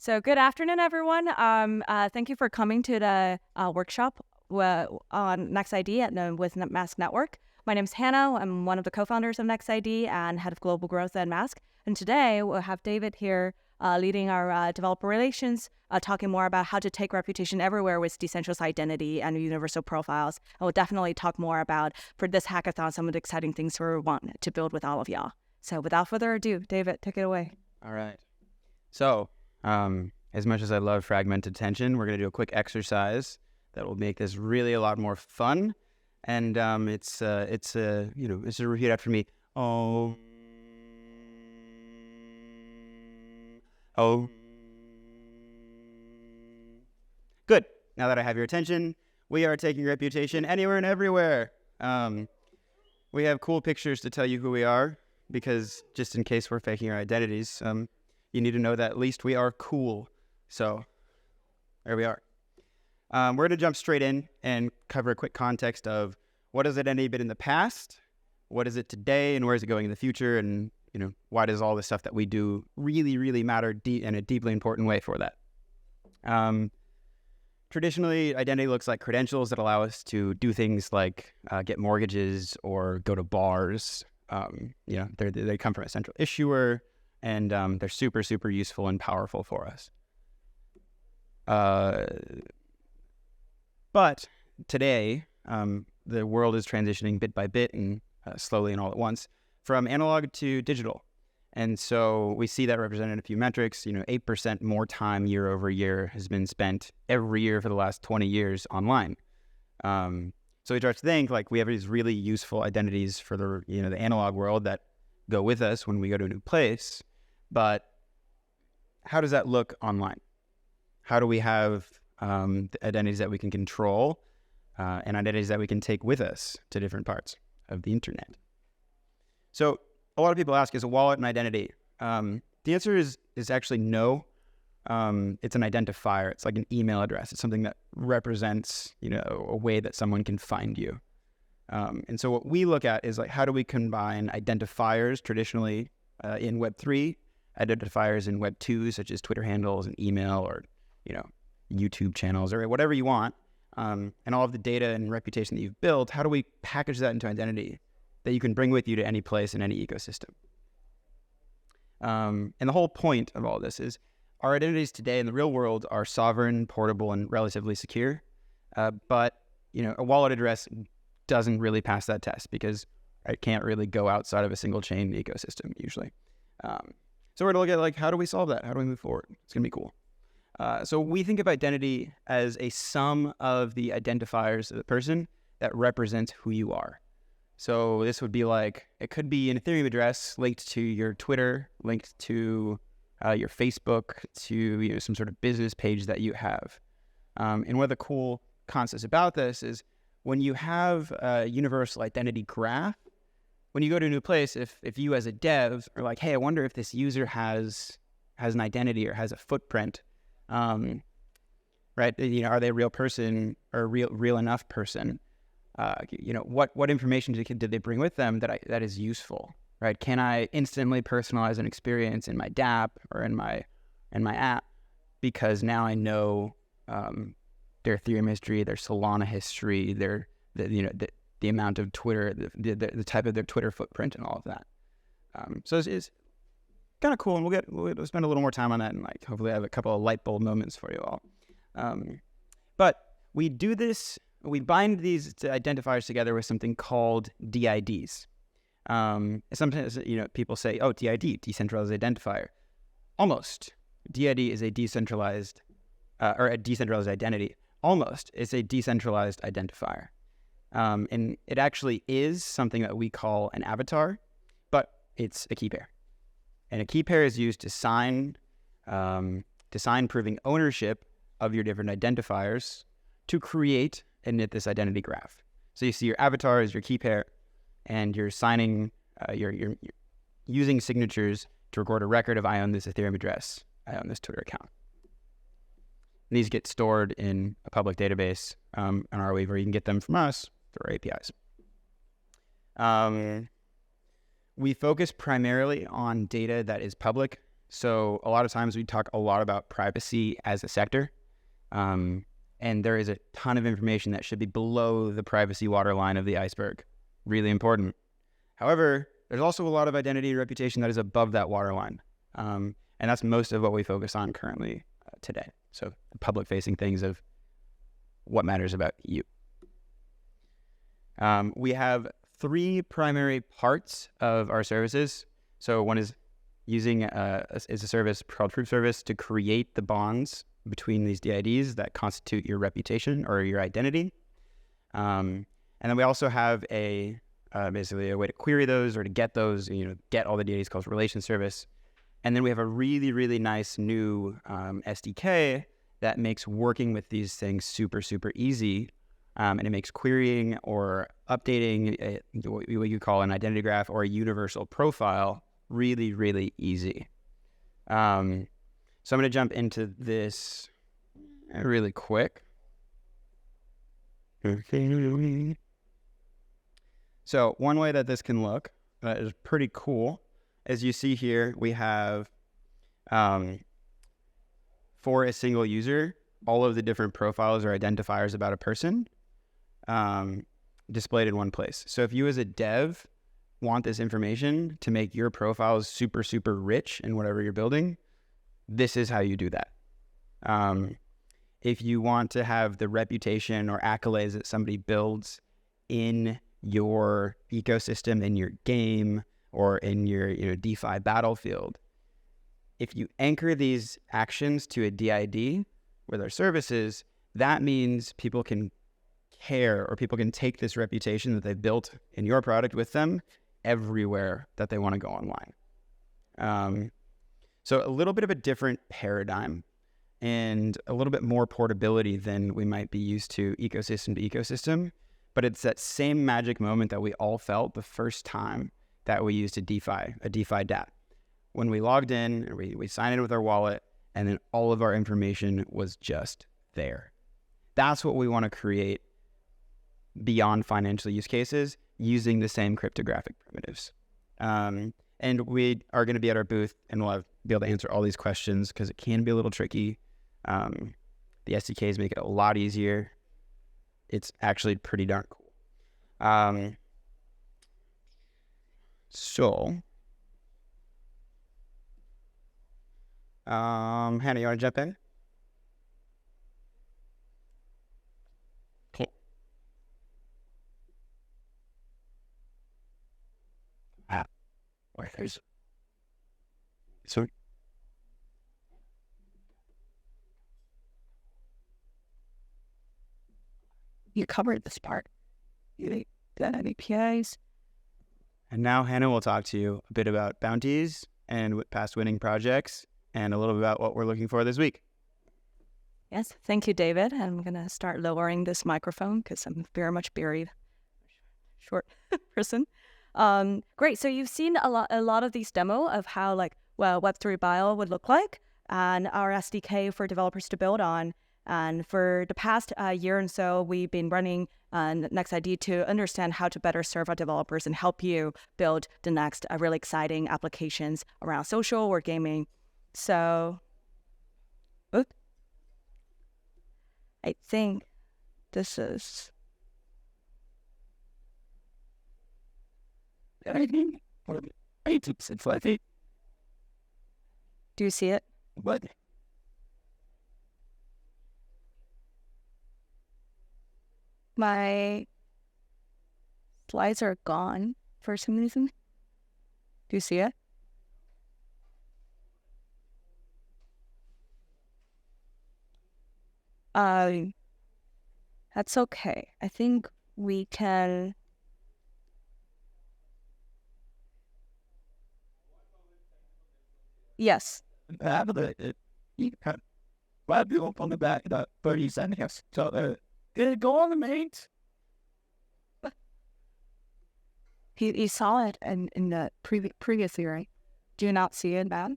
So good afternoon, everyone. Thank you for coming to the workshop on NextID with Mask Network. My name is Hannah. I'm one of the co-founders of NextID and head of global growth at Mask. And today we'll have David here leading our developer relations, talking more about how to take reputation everywhere with decentralized identity and universal profiles. And we'll definitely talk more about, for this hackathon, some of the exciting things we want to build with all of y'all. So without further ado, David, take it away. All right. So, as much as I love fragmented attention, we're going to do a quick exercise that will make this really a lot more fun. And it's a repeat after me. Oh. Good. Now that I have your attention, we are taking reputation anywhere and everywhere. We have cool pictures to tell you who we are, because just in case we're faking our identities, you need to know that at least we are cool. So there we are. We're going to jump straight in and cover a quick context of what has identity been in the past, what is it today, and where is it going in the future, and why does all the stuff that we do really, really matter in a deeply important way for that. Traditionally, identity looks like credentials that allow us to do things like get mortgages or go to bars. They come from a central issuer, and they're super, super useful and powerful for us. But today, the world is transitioning bit by bit and slowly and all at once from analog to digital. And so we see that represented in a few metrics. 8% more time year over year has been spent every year for the last 20 years online. So we start to think like we have these really useful identities for the analog world that go with us when we go to a new place. But how does that look online? How do we have the identities that we can control and identities that we can take with us to different parts of the internet? So a lot of people ask, is a wallet an identity? The answer is actually no. It's an identifier. It's like an email address. It's something that represents, a way that someone can find you. And so what we look at is like, how do we combine identifiers traditionally in Web3, identifiers in Web2, such as Twitter handles and email or, YouTube channels or whatever you want, and all of the data and reputation that you've built. How do we package that into identity that you can bring with you to any place in any ecosystem? And the whole point of all this is our identities today in the real world are sovereign, portable, and relatively secure. But a wallet address doesn't really pass that test because it can't really go outside of a single chain ecosystem usually. So we're going to look at how do we solve that? How do we move forward? It's going to be cool. So we think of identity as a sum of the identifiers of the person that represents who you are. So this would be like, it could be an Ethereum address linked to your Twitter, linked to your Facebook, to some sort of business page that you have. And one of the cool concepts about this is when you have a universal identity graph, when you go to a new place, if you as a dev are like, hey, I wonder if this user has an identity or has a footprint, right? Are they a real person or a real enough person? What information did they bring with them that is useful, right? Can I instantly personalize an experience in my dApp or in my app because now I know their Ethereum history, their Solana history, the amount of Twitter, the type of their Twitter footprint, and all of that. So it's kind of cool, and we'll spend a little more time on that, and hopefully I have a couple of light bulb moments for you all. But we do this. We bind these identifiers together with something called DIDs. Sometimes, people say, oh, DID, decentralized identifier. Almost. DID is a decentralized, or a decentralized identity. Almost. It's a decentralized identifier. And it actually is something that we call an avatar, but it's a key pair. And a key pair is used to sign proving ownership of your different identifiers to create and knit this identity graph. So you see your avatar is your key pair, and you're signing, you're using signatures to record a record of I own this Ethereum address, I own this Twitter account. And these get stored in a public database on our Weave, or you can get them from us through our APIs. We focus primarily on data that is public. So a lot of times we talk a lot about privacy as a sector. And there is a ton of information that should be below the privacy waterline of the iceberg. Really important. However, there's also a lot of identity and reputation that is above that waterline. And that's most of what we focus on currently today. So public-facing things of what matters about you. We have 3 primary parts of our services. So one is using a service called Proof Service to create the bonds between these DIDs that constitute your reputation or your identity. And then we also have basically a way to query those or to get those, get all the DIDs called Relation Service. And then we have a really, really nice new SDK that makes working with these things super, super easy. And it makes querying or updating what you call an identity graph or a universal profile really, really easy. So I'm going to jump into this really quick. So one way that this can look is pretty cool. As you see here, we have, for a single user, all of the different profiles or identifiers about a person displayed in one place. So if you as a dev want this information to make your profiles super, super rich in whatever you're building, this is how you do that. If you want to have the reputation or accolades that somebody builds in your ecosystem, in your game, or in your DeFi battlefield, if you anchor these actions to a DID with our services, that means people can care or people can take this reputation that they've built in your product with them everywhere that they want to go online. So a little bit of a different paradigm and a little bit more portability than we might be used to ecosystem to ecosystem, but it's that same magic moment that we all felt the first time that we used a DeFi dApp. When we logged in, and we signed in with our wallet, and then all of our information was just there. That's what we want to create beyond financial use cases using the same cryptographic primitives. And we are going to be at our booth, and we'll be able to answer all these questions because it can be a little tricky. The SDKs make it a lot easier. It's actually pretty darn cool. Hannah, you want to jump in? Cool. So you covered this part. You got any APIs? And now Hannah will talk to you a bit about bounties and past winning projects and a little bit about what we're looking for this week. Yes, thank you, David. I'm going to start lowering this microphone because I'm very much buried. Short person. Great. So you've seen a lot of these demo of how Web3 Bio would look like and our SDK for developers to build on. And for the past year and so, we've been running NextID to understand how to better serve our developers and help you build the next really exciting applications around social or gaming. So, I think this is... Do you see it? What? My slides are gone for some reason. Do you see it? That's okay. I think we can... Yes. Why do you on the back of 30 seconds? So, did it go on the mains? He saw it in the previously, right? Do you not see it, man?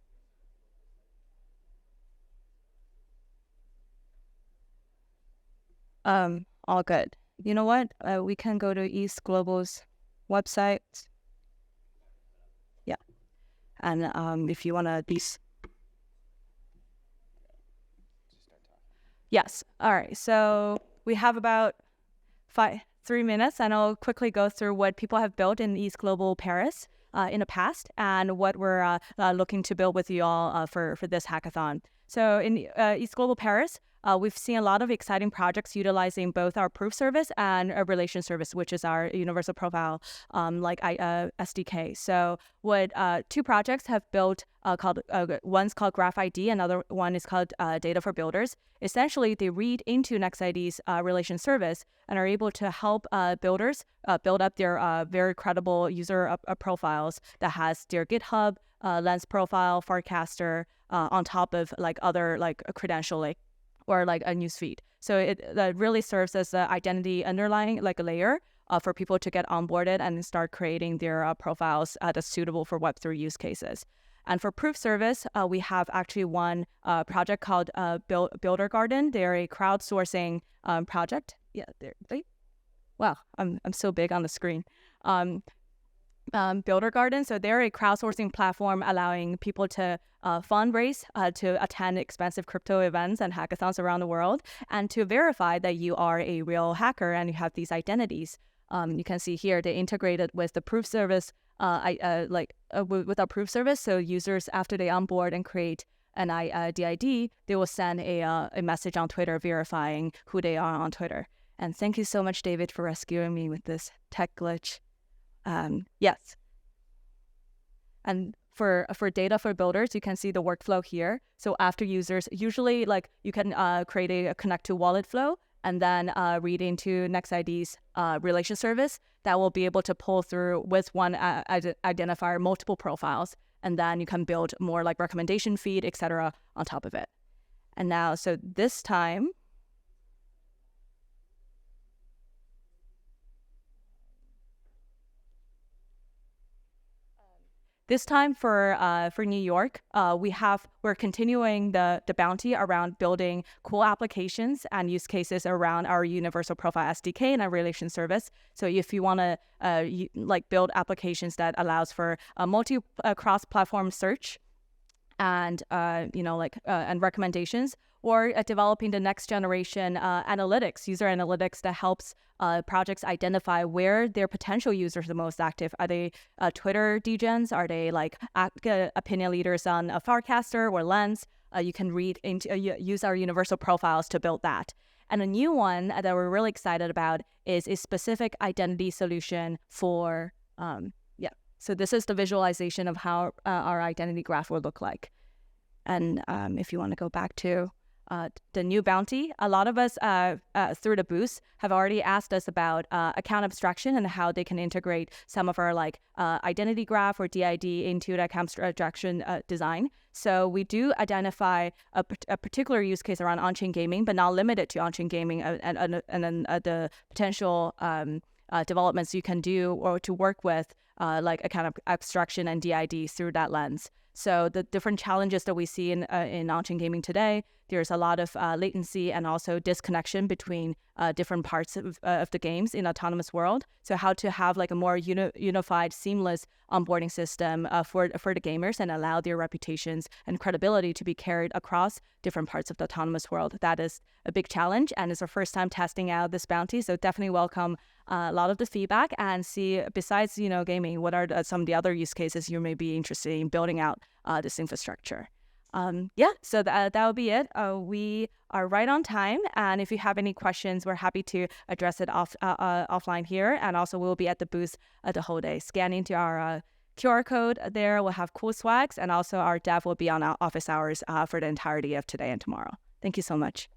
All good. You know what? We can go to ETHGlobal's website. Yeah. And if you want to Yes. All right. So we have about 3 minutes, and I'll quickly go through what people have built in ETHGlobal Paris in the past and what we're looking to build with you all for this hackathon. So in ETHGlobal Paris, we've seen a lot of exciting projects utilizing both our proof service and a relation service, which is our universal profile SDK. So what two projects have built called one's called Graph ID, another one is called Data for Builders. Essentially, they read into NextID's relation service and are able to help builders build up their very credible user profiles that has their GitHub, Lens profile, Forecaster on top of like other like a credential or like a newsfeed. So it really serves as an identity underlying like a layer for people to get onboarded and start creating their profiles that's suitable for Web3 use cases. And for proof service, we have actually one project called Builder Garden. They're a crowdsourcing project. Yeah, wow, I'm so big on the screen. Builder Garden. So they're a crowdsourcing platform allowing people to fundraise to attend expensive crypto events and hackathons around the world and to verify that you are a real hacker and you have these identities. You can see here they integrated with the proof service, with our proof service. So users, after they onboard and create an DID, they will send a message on Twitter verifying who they are on Twitter. And thank you so much, David, for rescuing me with this tech glitch. Yes. And for data for builders, you can see the workflow here. So after users, usually like you can create a connect to wallet flow and then read into NextID's relation service that will be able to pull through with one identifier multiple profiles. And then you can build more like recommendation feed, etc. on top of it. And now, so this time, for New York, we're continuing the bounty around building cool applications and use cases around our universal profile SDK and our relation service. So if you want to build applications that allows for a cross-platform search and and recommendations, or developing the next generation analytics, user analytics that helps projects identify where their potential users are the most active. Are they Twitter degens? Are they like opinion leaders on a Forecaster or Lens? You can read into use our universal profiles to build that. And a new one that we're really excited about is a specific identity solution for So this is the visualization of how our identity graph will look like. And if you want to go back to the new bounty, a lot of us through the booth have already asked us about account abstraction and how they can integrate some of our identity graph or DID into the account abstraction design. So we do identify a particular use case around on-chain gaming, but not limited to on-chain gaming, and then the potential developments you can do or to work with account abstraction and DID through that lens. So the different challenges that we see in on-chain gaming today, there's a lot of latency and also disconnection between different parts of the games in autonomous world. So how to have a more unified, seamless onboarding system for the gamers and allow their reputations and credibility to be carried across different parts of the autonomous world. That is a big challenge, and it's our first time testing out this bounty. So definitely welcome a lot of the feedback and see, besides gaming, what are some of the other use cases you may be interested in building out this infrastructure. So that will be it. We are right on time, and if you have any questions, we're happy to address it offline here, and also we'll be at the booth the whole day. Scan into our QR code there. We'll have cool swags, and also our dev will be on our office hours for the entirety of today and tomorrow. Thank you so much.